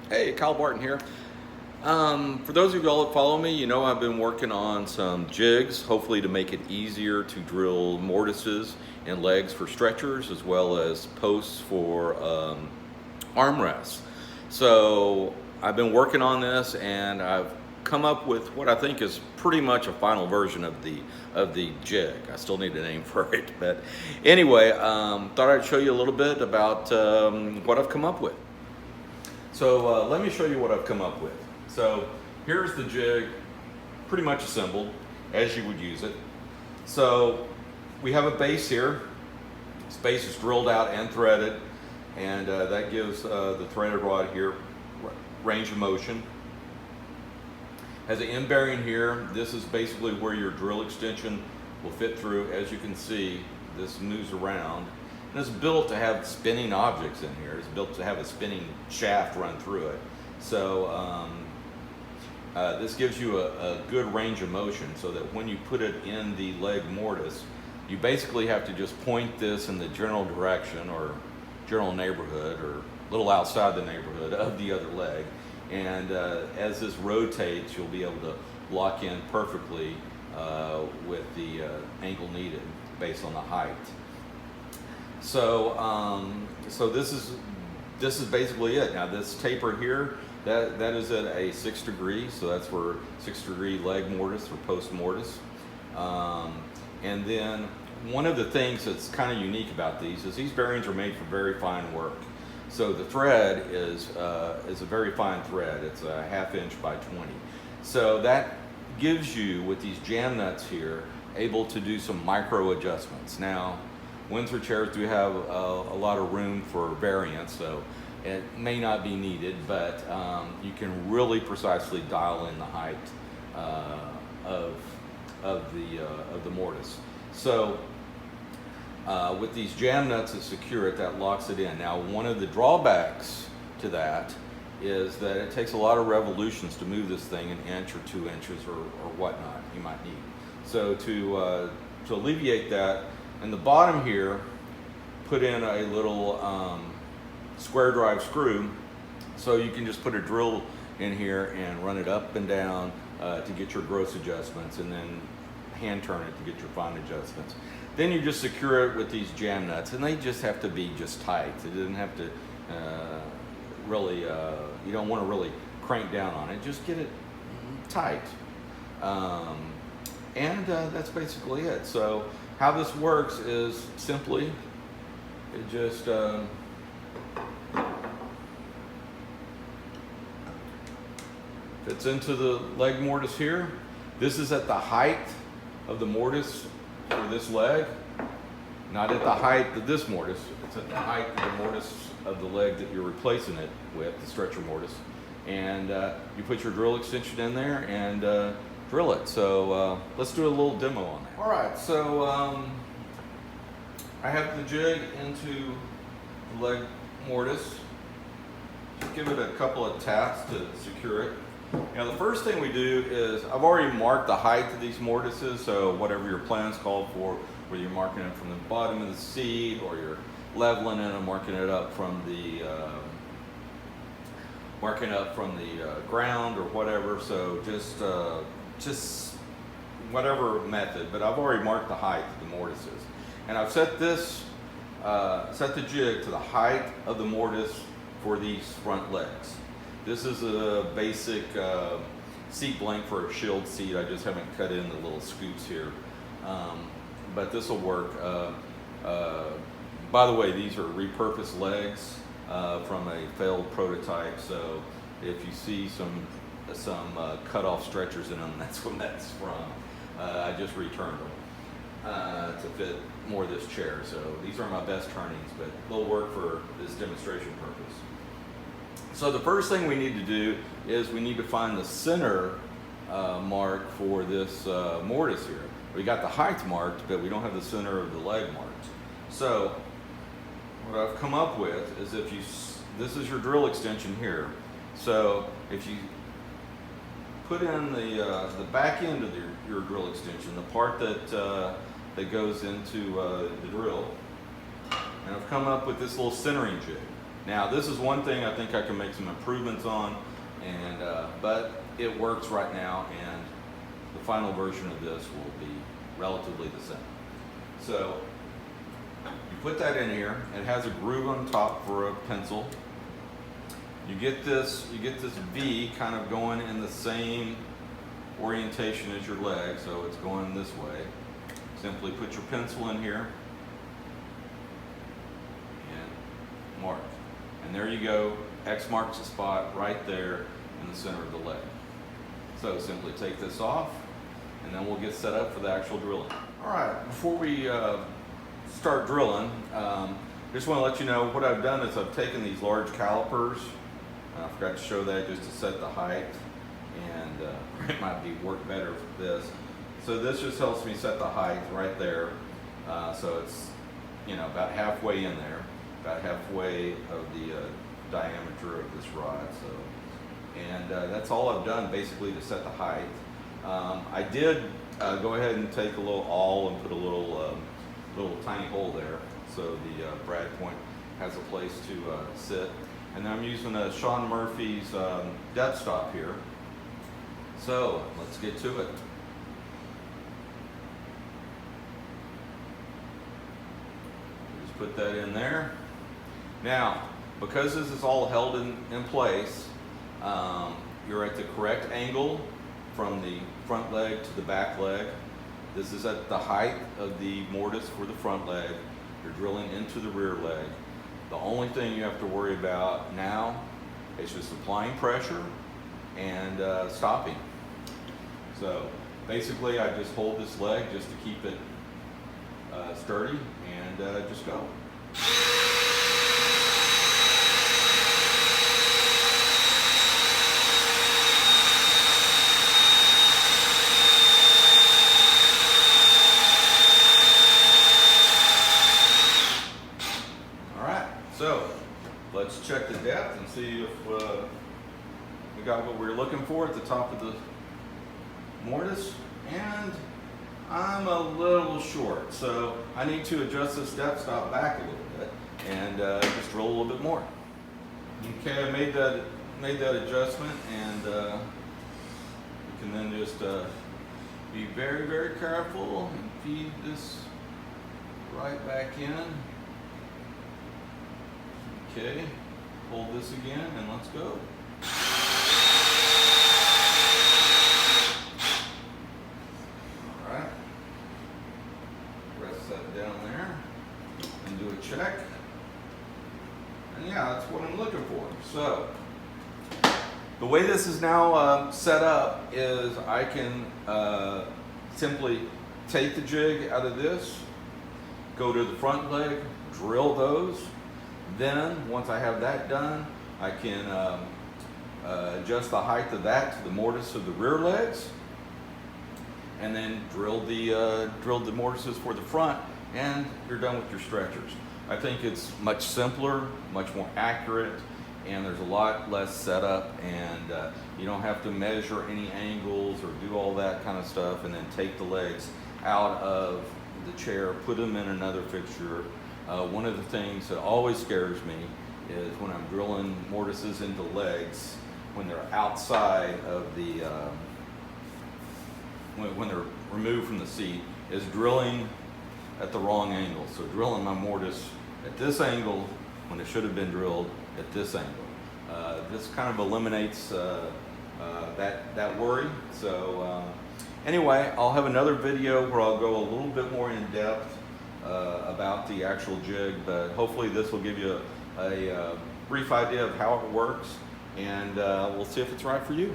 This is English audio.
Hey, Kyle Barton here. For those of y'all that follow me, you know I've been working on some jigs, hopefully to make it easier to drill mortises and legs for stretchers, as well as posts for armrests. So I've been working on this, and I've come up with what I think is pretty much a final version of the jig. I still need a name for it, but anyway, thought I'd show you a little bit about what I've come up with. So let me show you what I've come up with. So here's the jig, pretty much assembled as you would use it. So we have a base here. This base is drilled out and threaded, and that gives the threaded rod here range of motion. Has an end bearing here. This is basically where your drill extension will fit through. As you can see, this moves around. And it's built to have spinning objects in here. It's built to have a spinning shaft run through it. So this gives you a good range of motion, so that when you put it in the leg mortise, you basically have to just point this in the general direction or general neighborhood or a little outside the neighborhood of the other leg. And as this rotates, you'll be able to lock in perfectly with the angle needed based on the height. So, so this is basically it. Now this taper here, that is at a 6 degree, so that's for 6-degree leg mortise or post mortise. And then one of the things that's kind of unique about these is these bearings are made for very fine work. So the thread is a very fine thread. It's a 1/2 inch by 20. So that gives you, with these jam nuts here, able to do some micro adjustments. Now, Windsor chairs do have a lot of room for variance, so it may not be needed, but you can really precisely dial in the height of the mortise. So with these jam nuts that secure it, that locks it in. Now, one of the drawbacks to that is that it takes a lot of revolutions to move this thing an inch or 2 inches or whatnot you might need. So to alleviate that, in the bottom here, put in a little square drive screw, so you can just put a drill in here and run it up and down to get your gross adjustments, and then hand turn it to get your fine adjustments. Then you just secure it with these jam nuts, and they just have to be just tight. It doesn't have to really, you don't want to really crank down on it. Just get it tight. And that's basically it. So how this works is simply, it just fits into the leg mortise here. This is at the height of the mortise for this leg, not at the height of this mortise. It's at the height of the mortise of the leg that you're replacing it with, the stretcher mortise. And you put your drill extension in there and drill it. So let's do a little demo on that. All right, so I have the jig into the leg mortise. Just give it a couple of taps to secure it. Now the first thing we do is, I've already marked the height of these mortises, so whatever your plans call for, whether you're marking it from the bottom of the seat or you're leveling it and marking it up from the ground or whatever. So just whatever method, but I've already marked the height of the mortises, and I've set this set the jig to the height of the mortise for these front legs. This is a basic seat blank for a shield seat. I just haven't cut in the little scoops here, but this will work. By the way, these are repurposed legs from a failed prototype, so if you see some cut-off stretchers in them, that's what that's from. I just returned them to fit more of this chair. So these are my best turnings, but they'll work for this demonstration purpose. So the first thing we need to do is we need to find the center mark for this mortise here. We got the height marked, but we don't have the center of the leg marked. So what I've come up with is, this is your drill extension here. So if you put in the back end of your drill extension, the part that goes into the drill, and I've come up with this little centering jig. Now this is one thing I think I can make some improvements on, and but it works right now, and the final version of this will be relatively the same. So you put that in here. It has a groove on top for a pencil. You get this V kind of going in the same orientation as your leg, so it's going this way. Simply put your pencil in here and mark. And there you go. X marks the spot right there in the center of the leg. So simply take this off, and then we'll get set up for the actual drilling. All right, before we start drilling, just want to let you know what I've done is I've taken these large calipers. I forgot to show that just to set the height, and it might work better for this. So this just helps me set the height right there. So it's, you know, about halfway in there, about halfway of the diameter of this rod. So, and that's all I've done basically to set the height. I did go ahead and take a little awl and put a little tiny hole there, so the brad point has a place to sit. And then I'm using a Sean Murphy's depth stop here. So let's get to it. Just put that in there. Now, because this is all held in place, you're at the correct angle from the front leg to the back leg. This is at the height of the mortise for the front leg. You're drilling into the rear leg. The only thing you have to worry about now is just applying pressure and stopping. So basically I just hold this leg just to keep it sturdy, and just go. So let's check the depth and see if we got what we were looking for at the top of the mortise. And I'm a little short, so I need to adjust this depth stop back a little bit and just drill a little bit more. Okay, I made that adjustment, and you can then just be very, very careful and feed this right back in. Okay, hold this again and let's go. All right, rest that down there and do a check. And yeah, that's what I'm looking for. So the way this is now set up is I can simply take the jig out of this, go to the front leg, drill those. Then, once I have that done, I can adjust the height of that to the mortise of the rear legs, and then drill the mortises for the front, and you're done with your stretchers. I think it's much simpler, much more accurate, and there's a lot less setup, and you don't have to measure any angles or do all that kind of stuff, and then take the legs out of the chair, put them in another fixture. One of the things that always scares me is when I'm drilling mortises into legs, when they're outside of the, when they're removed from the seat, is drilling at the wrong angle. So drilling my mortise at this angle when it should have been drilled at this angle. This kind of eliminates that worry. So anyway, I'll have another video where I'll go a little bit more in depth about the actual jig, but hopefully this will give you a brief idea of how it works, and we'll see if it's right for you.